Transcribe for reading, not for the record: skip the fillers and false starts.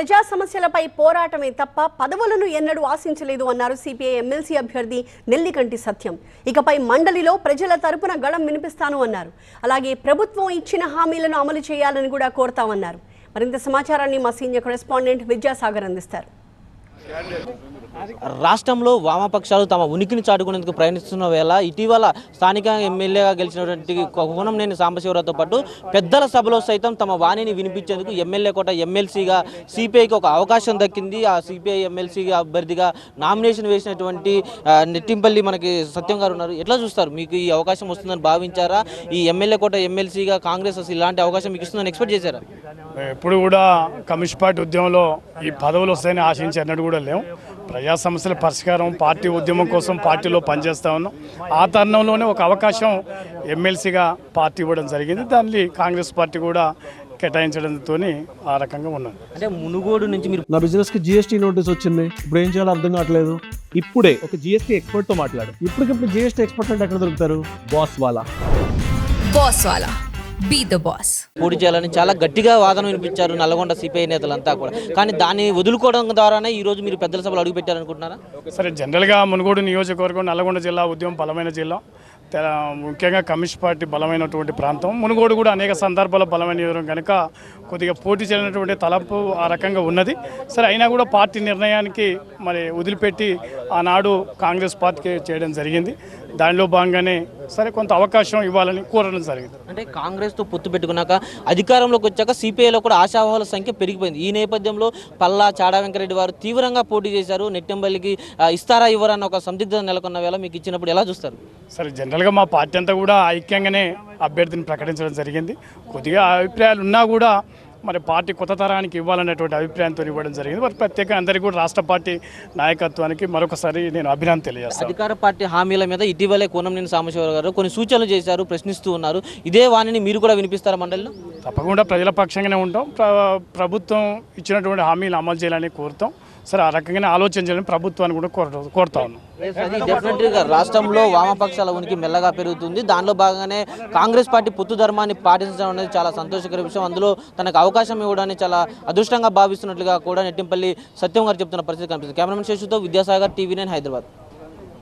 ప్రజా సమస్యలపై పోరాటమే తప్ప పదవులను ఎన్నడూ ఆశించలేదు అన్నారు సిపిఐ ఎమ్మెల్సీ అభ్యర్థి నెల్లికంటి సత్యం. ఇకపై మండలిలో ప్రజల తరపున గళం వినిపిస్తాను అన్నారు. అలాగే ప్రభుత్వం ఇచ్చిన హామీలను అమలు చేయాలని కూడా కోరతామన్నారు. మరింత సమాచారాన్ని మా సీనియర్ కరెస్పాండెంట్ విద్యాసాగర్ అందిస్తారు. రాష్ట్రంలో వామపక్షాలు తమ ఉనికిని చాటుకునేందుకు ప్రయత్నిస్తున్న వేళ ఇటీవల స్థానిక ఎమ్మెల్యేగా గెలిచినటువంటి కూనంనేని సాంబశివరావుతో పాటు పెద్దల సభలో సైతం తమ వాణిని వినిపించేందుకు ఎమ్మెల్యే కోట ఎమ్మెల్సీగా సిపిఐకి ఒక అవకాశం దక్కింది. ఆ సిపిఐ ఎమ్మెల్సీగా అభ్యర్థిగా నామినేషన్ వేసినటువంటి నెట్టింపల్లి మనకి సత్యం గారు ఉన్నారు. ఎట్లా చూస్తారు? మీకు ఈ అవకాశం వస్తుందని భావించారా? ఈ ఎమ్మెల్యే కోట ఎమ్మెల్సీగా కాంగ్రెస్ అసలు ఇలాంటి అవకాశం మీకు ఇస్తుందని ఎక్స్పెక్ట్ చేశారా? ఎప్పుడు కూడా కమ్యూనిస్ట్ పార్టీ ఉద్యమంలో ఈ పదవులు వస్తాయని ఆశించి అన్నట్టు కూడా లేవు. ప్రజా సమస్యల పరిష్కారం పార్టీ ఉద్యమం కోసం పార్టీలో పనిచేస్తా ఉన్నాం. ఆ తరుణంలోనే ఒక అవకాశం ఎమ్మెల్సీగా పార్టీ ఇవ్వడం జరిగింది. దాన్ని కాంగ్రెస్ పార్టీ కూడా కేటాయించడంతో ఆ రకంగా ఉన్నాను. అంటే మునుగోడు నుంచి మీరు నా బిజినెస్కి జిఎస్టీ నోటీస్ వచ్చింది. ఇప్పుడు ఏం చేయాలో అర్థం కావట్లేదు. ఇప్పుడే ఒక జిఎస్టీ ఎక్స్పర్ట్తో మాట్లాడు. ఇప్పటికిప్పుడు జిఎస్టీ ఎక్స్పర్ట్ అంటే ఎక్కడ దొరుకుతారు? బాస్ వాలా బీ ద బాస్. పోటీ చేయాలని చాలా గట్టిగా వాదన వినిపించారు నల్గొండ సిపిఐ నేతలంతా కూడా. కానీ దాన్ని వదులుకోవడం ద్వారానే ఈ రోజు మీరు పెద్దల సభలు అడుగు పెట్టారనుకుంటున్నారా? సరే, జనరల్గా మునుగోడు నియోజకవర్గం నల్గొండ జిల్లా ఉద్యమం బలమైన జిల్లా, ముఖ్యంగా కమ్యూనిస్ట్ పార్టీ బలమైనటువంటి ప్రాంతం. మునుగోడు కూడా అనేక సందర్భాల్లో బలమైన నియోజకవర్గం కనుక కొద్దిగా పోటీ చేయనటువంటి తలపు ఆ రకంగా ఉన్నది. సరే, అయినా కూడా పార్టీ నిర్ణయానికి మరి వదిలిపెట్టి ఆనాడు కాంగ్రెస్ పార్టీకి చేయడం జరిగింది. దానిలో భాగంగానే సరే కొంత అవకాశం ఇవ్వాలని కోరడం జరిగింది. అంటే కాంగ్రెస్తో పొత్తు పెట్టుకున్నాక అధికారంలోకి వచ్చాక సిపిఐలో కూడా ఆశావాహుల సంఖ్య పెరిగిపోయింది. ఈ నేపథ్యంలో పల్లా చాడా వెంకరెడ్డి వారు తీవ్రంగా పోటీ చేశారు. నెట్టెంపల్లికి ఇస్తారా ఇవ్వరన్న ఒక సందిగ్ధత నెలకొన్న వేళ మీకు ఇచ్చినప్పుడు ఎలా చూస్తారు? సరే, జనరల్గా మా పార్టీ అంతా కూడా ఐక్యంగానే అభ్యర్థిని ప్రకటించడం జరిగింది. కొద్దిగా అభిప్రాయాలు ఉన్నా కూడా మరి పార్టీ కొత్త తరానికి ఇవ్వాలనేటువంటి అభిప్రాయంతో ఇవ్వడం జరిగింది. మరి ప్రత్యేకంగా అందరికీ కూడా రాష్ట్ర పార్టీ నాయకత్వానికి మరొకసారి నేను అభినందన తెలియజేస్తాను. అధికార పార్టీ హామీల మీద ఇటీవలే కూనంనేని సాంబశివరావు గారు కొన్ని సూచనలు చేశారు, ప్రశ్నిస్తూ ఉన్నారు. ఇదే వాణిని మీరు కూడా వినిపిస్తారా మండలిలో? తప్పకుండా ప్రజల పక్షంగానే ఉంటాం. ప్రభుత్వం ఇచ్చినటువంటి హామీలు అమలు చేయాలని కోరుతాం. సరే, ఆ రకంగానే ఆలోచన చేయాలని ప్రభుత్వాన్ని కూడా కోరుతా ఉన్నాం. డెఫినెట్గా రాష్ట్రంలో వామపక్షాల ఉనికి మెల్లగా పెరుగుతుంది. దానిలో భాగంగానే కాంగ్రెస్ పార్టీ పొత్తు ధర్మాన్ని పాటించడం అనేది చాలా సంతోషకర విషయం. అందులో తనకు అవకాశం ఇవ్వడాన్ని చాలా అదృష్టంగా భావిస్తున్నట్లుగా కూడా నెట్టింపల్లి సత్యం గారు చెప్తున్న పరిస్థితి కనిపిస్తుంది. కెమెరామెన్ శేషుతో విద్యాసాగర్, TV9 హైదరాబాద్.